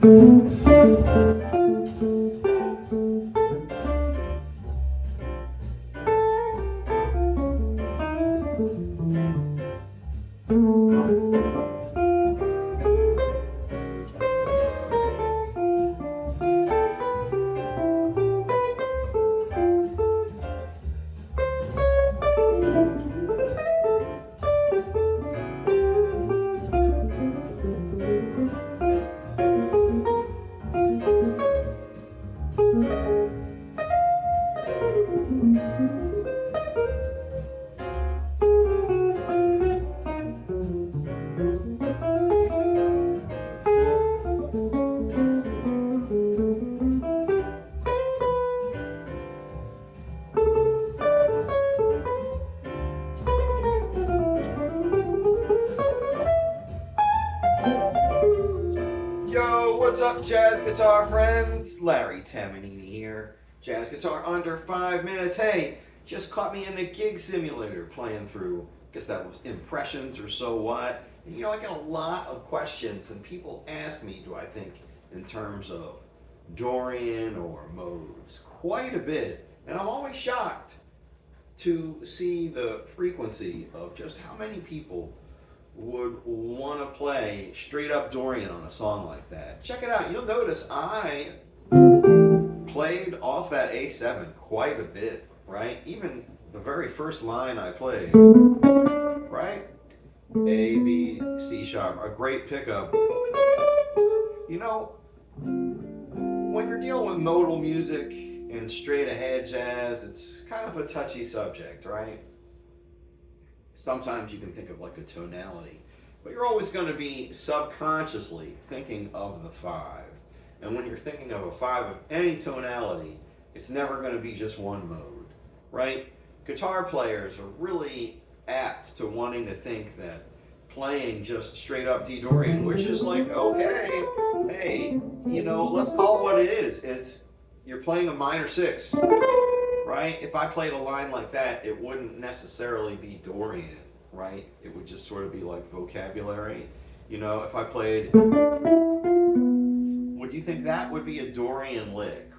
Yo, what's up, jazz guitar friends? Larry Tamanini here. Jazz guitar under 5 minutes. Hey, just caught me in the gig simulator playing through. Guess that was Impressions or So What. And I get a lot of questions, and people ask me, do I think in terms of Dorian or modes? Quite a bit. And I'm always shocked to see the frequency of just how many people would want to play straight up Dorian on a song like that. Check it out. You'll notice I played off that A7 quite a bit, right? Even the very first line I played, right? A, B, C sharp, a great pickup. When you're dealing with modal music and straight ahead jazz, it's kind of a touchy subject, right? Sometimes you can think of like a tonality, but you're always going to be subconsciously thinking of the 5. And when you're thinking of a 5 of any tonality, it's never going to be just one mode, right? Guitar players are really apt to wanting to think that playing just straight up D Dorian, which is like, okay, hey, let's call it what it is. You're playing a minor 6. Right? If I played a line like that, it wouldn't necessarily be Dorian, right? It would just sort of be like vocabulary. If I played, would you think that would be a Dorian lick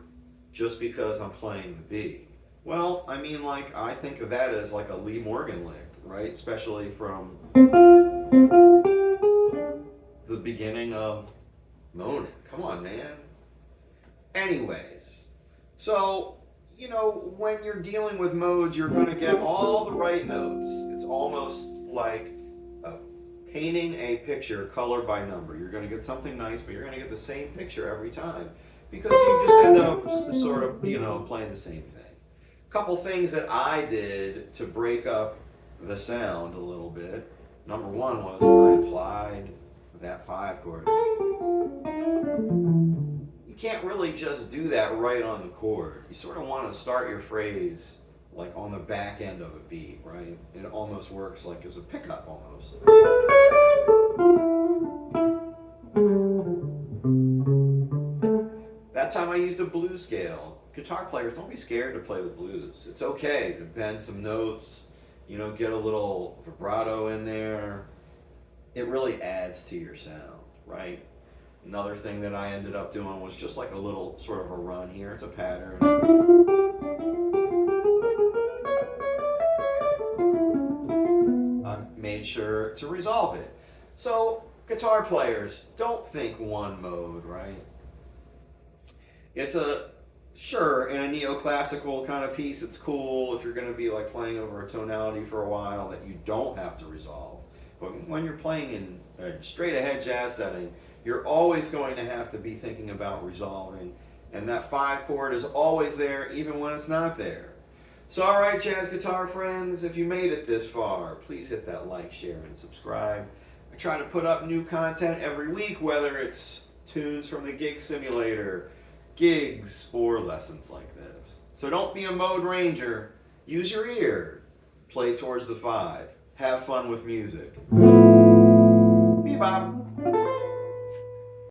just because I'm playing the B? Well, I think of that as like a Lee Morgan lick, right? Especially from the beginning of Moanin'. Come on, man. Anyways, so when you're dealing with modes, you're going to get all the right notes. It's almost like painting a picture color by number. You're going to get something nice, but you're going to get the same picture every time because you just end up sort of, playing the same thing. A couple things that I did to break up the sound a little bit. Number one was I applied that 5 chord. You can't really just do that right on the chord. You sort of want to start your phrase like on the back end of a beat, right? It almost works like as a pickup almost. That time I used a blues scale. Guitar players, don't be scared to play the blues. It's okay to bend some notes, get a little vibrato in there. It really adds to your sound, right? Another thing that I ended up doing was just like a little sort of a run here. It's a pattern. I made sure to resolve it. So, guitar players, don't think one mode, right? It's sure, in a neoclassical kind of piece, it's cool if you're going to be like playing over a tonality for a while that you don't have to resolve. But when you're playing in a straight ahead jazz setting, you're always going to have to be thinking about resolving, and that 5 chord is always there even when it's not there. So alright, jazz guitar friends, if you made it this far, please hit that like, share, and subscribe. I try to put up new content every week, whether it's tunes from the gig simulator, gigs, or lessons like this. So don't be a mode ranger. Use your ear. Play towards the 5. Have fun with music. Bebop.